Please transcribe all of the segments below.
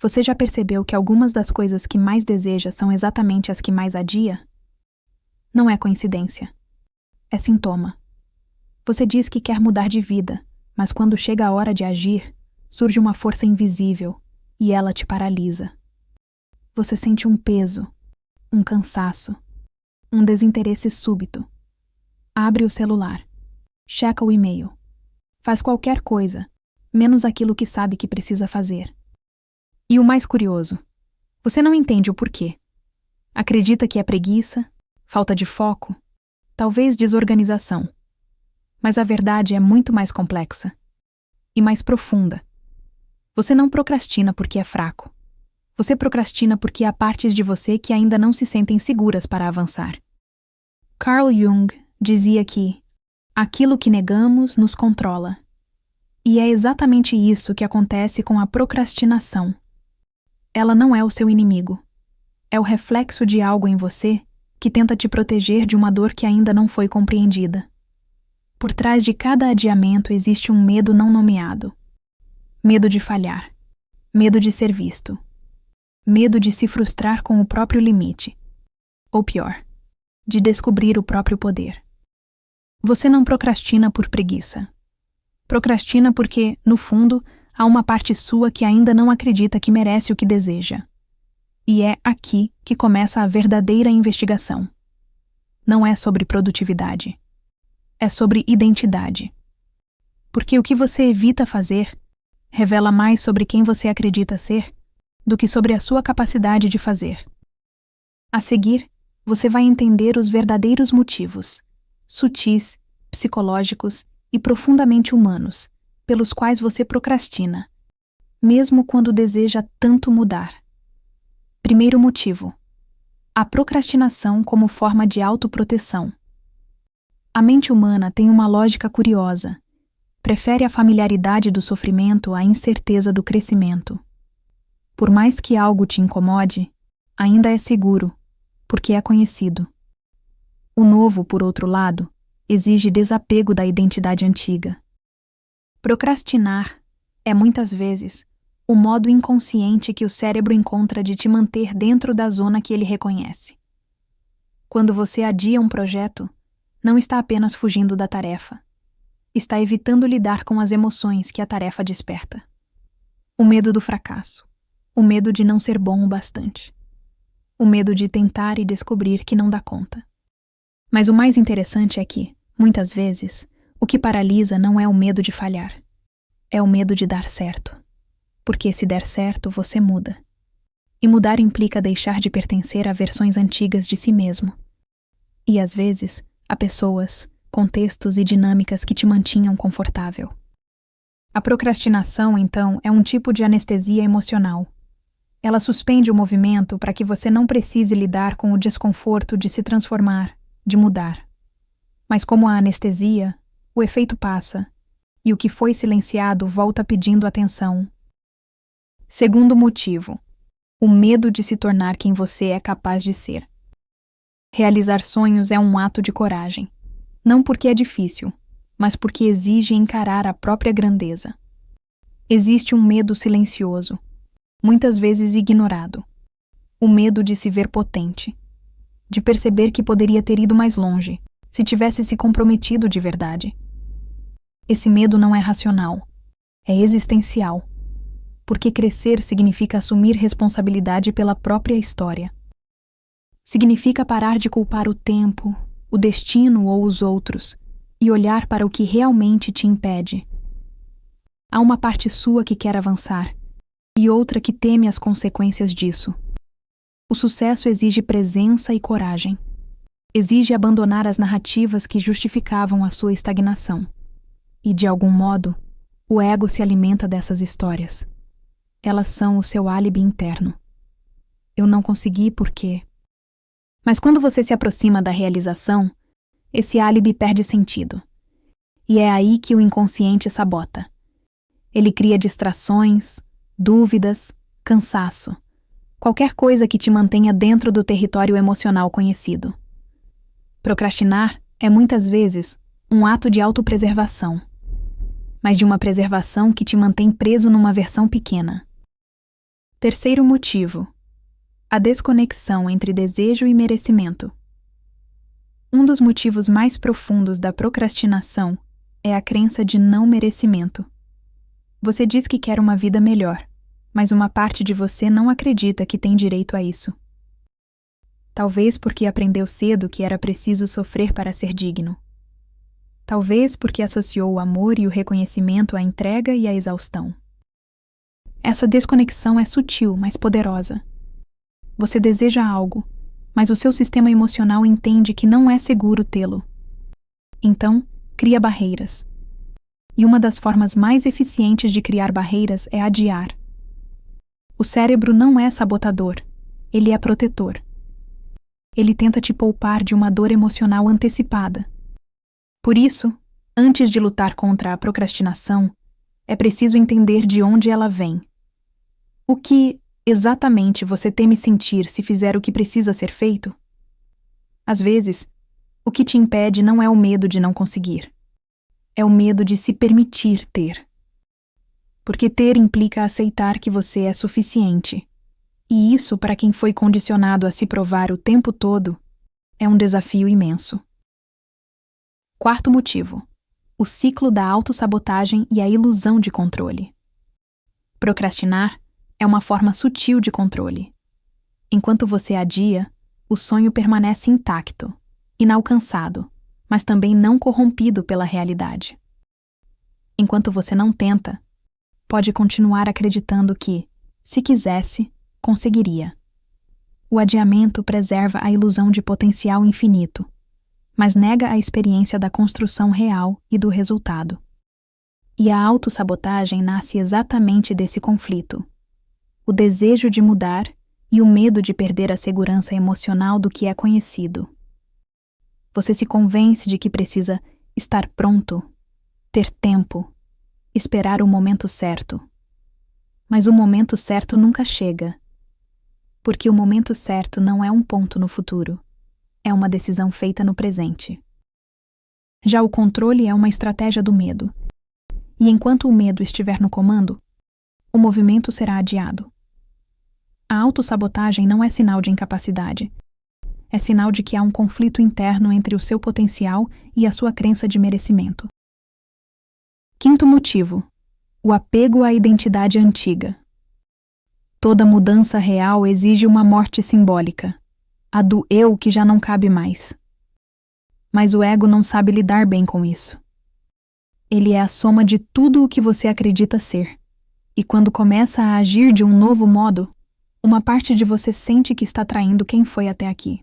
Você já percebeu que algumas das coisas que mais deseja são exatamente as que mais adia? Não é coincidência. É sintoma. Você diz que quer mudar de vida, mas quando chega a hora de agir, surge uma força invisível e ela te paralisa. Você sente um peso, um cansaço, um desinteresse súbito. Abre o celular, checa o e-mail, faz qualquer coisa, menos aquilo que sabe que precisa fazer. E o mais curioso, você não entende o porquê. Acredita que é preguiça, falta de foco, talvez desorganização. Mas a verdade é muito mais complexa e mais profunda. Você não procrastina porque é fraco. Você procrastina porque há partes de você que ainda não se sentem seguras para avançar. Carl Jung dizia que aquilo que negamos nos controla. E é exatamente isso que acontece com a procrastinação. Ela não é o seu inimigo. É o reflexo de algo em você que tenta te proteger de uma dor que ainda não foi compreendida. Por trás de cada adiamento existe um medo não nomeado. Medo de falhar. Medo de ser visto. Medo de se frustrar com o próprio limite. Ou pior, de descobrir o próprio poder. Você não procrastina por preguiça. Procrastina porque, no fundo, há uma parte sua que ainda não acredita que merece o que deseja. E é aqui que começa a verdadeira investigação. Não é sobre produtividade. É sobre identidade. Porque o que você evita fazer revela mais sobre quem você acredita ser do que sobre a sua capacidade de fazer. A seguir, você vai entender os verdadeiros motivos, sutis, psicológicos e profundamente humanos, pelos quais você procrastina, mesmo quando deseja tanto mudar. Primeiro motivo: a procrastinação como forma de autoproteção. A mente humana tem uma lógica curiosa. Prefere a familiaridade do sofrimento à incerteza do crescimento. Por mais que algo te incomode, ainda é seguro, porque é conhecido. O novo, por outro lado, exige desapego da identidade antiga. Procrastinar é, muitas vezes, o modo inconsciente que o cérebro encontra de te manter dentro da zona que ele reconhece. Quando você adia um projeto, não está apenas fugindo da tarefa. Está evitando lidar com as emoções que a tarefa desperta. O medo do fracasso. O medo de não ser bom o bastante. O medo de tentar e descobrir que não dá conta. Mas o mais interessante é que, muitas vezes, o que paralisa não é o medo de falhar. É o medo de dar certo. Porque se der certo, você muda. E mudar implica deixar de pertencer a versões antigas de si mesmo. E, às vezes, a pessoas, contextos e dinâmicas que te mantinham confortável. A procrastinação, então, é um tipo de anestesia emocional. Ela suspende o movimento para que você não precise lidar com o desconforto de se transformar, de mudar. Mas como a anestesia, o efeito passa, e o que foi silenciado volta pedindo atenção. Segundo motivo: o medo de se tornar quem você é capaz de ser. Realizar sonhos é um ato de coragem. Não porque é difícil, mas porque exige encarar a própria grandeza. Existe um medo silencioso, muitas vezes ignorado. O medo de se ver potente, de perceber que poderia ter ido mais longe, se tivesse se comprometido de verdade. Esse medo não é racional, é existencial, porque crescer significa assumir responsabilidade pela própria história. Significa parar de culpar o tempo, o destino ou os outros, e olhar para o que realmente te impede. Há uma parte sua que quer avançar, e outra que teme as consequências disso. O sucesso exige presença e coragem. Exige abandonar as narrativas que justificavam a sua estagnação. E, de algum modo, o ego se alimenta dessas histórias. Elas são o seu álibi interno. Eu não consegui porque... Mas quando você se aproxima da realização, esse álibi perde sentido. E é aí que o inconsciente sabota. Ele cria distrações, dúvidas, cansaço. Qualquer coisa que te mantenha dentro do território emocional conhecido. Procrastinar é, muitas vezes, um ato de autopreservação. Mas de uma preservação que te mantém preso numa versão pequena. Terceiro motivo: a desconexão entre desejo e merecimento. Um dos motivos mais profundos da procrastinação é a crença de não merecimento. Você diz que quer uma vida melhor, mas uma parte de você não acredita que tem direito a isso. Talvez porque aprendeu cedo que era preciso sofrer para ser digno. Talvez porque associou o amor e o reconhecimento à entrega e à exaustão. Essa desconexão é sutil, mas poderosa. Você deseja algo, mas o seu sistema emocional entende que não é seguro tê-lo. Então, cria barreiras. E uma das formas mais eficientes de criar barreiras é adiar. O cérebro não é sabotador, ele é protetor. Ele tenta te poupar de uma dor emocional antecipada. Por isso, antes de lutar contra a procrastinação, é preciso entender de onde ela vem. O que, exatamente, você teme sentir se fizer o que precisa ser feito? Às vezes, o que te impede não é o medo de não conseguir. É o medo de se permitir ter. Porque ter implica aceitar que você é suficiente. E isso, para quem foi condicionado a se provar o tempo todo, é um desafio imenso. Quarto motivo: o ciclo da autossabotagem e a ilusão de controle. Procrastinar é uma forma sutil de controle. Enquanto você adia, o sonho permanece intacto, inalcançado, mas também não corrompido pela realidade. Enquanto você não tenta, pode continuar acreditando que, se quisesse, conseguiria. O adiamento preserva a ilusão de potencial infinito, mas nega a experiência da construção real e do resultado. E a autossabotagem nasce exatamente desse conflito: o desejo de mudar e o medo de perder a segurança emocional do que é conhecido. Você se convence de que precisa estar pronto, ter tempo, esperar o momento certo. Mas o momento certo nunca chega, porque o momento certo não é um ponto no futuro, é uma decisão feita no presente. Já o controle é uma estratégia do medo, e enquanto o medo estiver no comando, o movimento será adiado. A autossabotagem não é sinal de incapacidade, é sinal de que há um conflito interno entre o seu potencial e a sua crença de merecimento. Quinto motivo: o apego à identidade antiga. Toda mudança real exige uma morte simbólica, a do eu que já não cabe mais. Mas o ego não sabe lidar bem com isso. Ele é a soma de tudo o que você acredita ser, e quando começa a agir de um novo modo, uma parte de você sente que está traindo quem foi até aqui.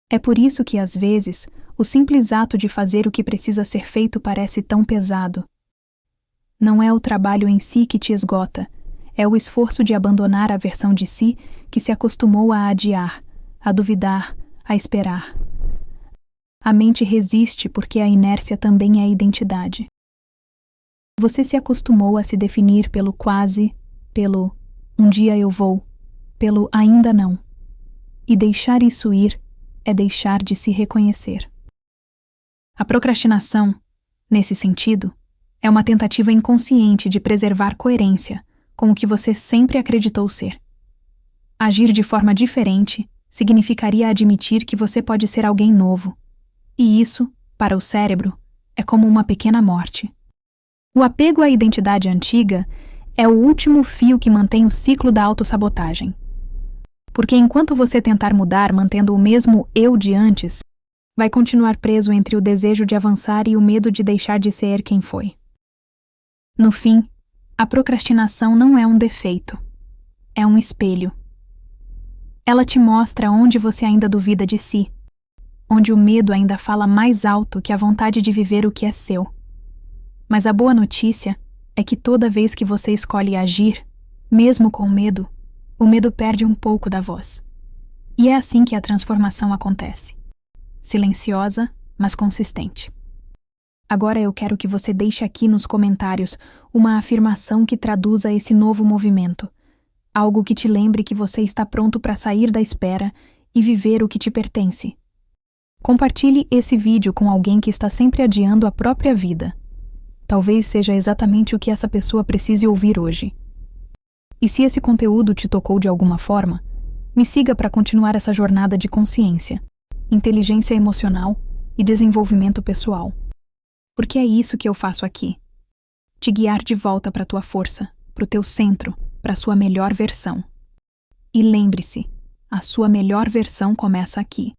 É por isso que, às vezes, o simples ato de fazer o que precisa ser feito parece tão pesado. Não é o trabalho em si que te esgota, é o esforço de abandonar a versão de si que se acostumou a adiar, a duvidar, a esperar. A mente resiste porque a inércia também é identidade. Você se acostumou a se definir pelo quase, pelo um dia eu vou, pelo ainda não. E deixar isso ir é deixar de se reconhecer. A procrastinação, nesse sentido, é uma tentativa inconsciente de preservar coerência com o que você sempre acreditou ser. Agir de forma diferente significaria admitir que você pode ser alguém novo. E isso, para o cérebro, é como uma pequena morte. O apego à identidade antiga é o último fio que mantém o ciclo da autossabotagem. Porque enquanto você tentar mudar mantendo o mesmo eu de antes, vai continuar preso entre o desejo de avançar e o medo de deixar de ser quem foi. No fim, a procrastinação não é um defeito, é um espelho. Ela te mostra onde você ainda duvida de si, onde o medo ainda fala mais alto que a vontade de viver o que é seu. Mas a boa notícia é que toda vez que você escolhe agir, mesmo com medo, o medo perde um pouco da voz. E é assim que a transformação acontece. Silenciosa, mas consistente. Agora eu quero que você deixe aqui nos comentários uma afirmação que traduza esse novo movimento. Algo que te lembre que você está pronto para sair da espera e viver o que te pertence. Compartilhe esse vídeo com alguém que está sempre adiando a própria vida. Talvez seja exatamente o que essa pessoa precise ouvir hoje. E se esse conteúdo te tocou de alguma forma, me siga para continuar essa jornada de consciência, inteligência emocional e desenvolvimento pessoal. Porque é isso que eu faço aqui. Te guiar de volta para a tua força, para o teu centro, para a sua melhor versão. E lembre-se, a sua melhor versão começa aqui.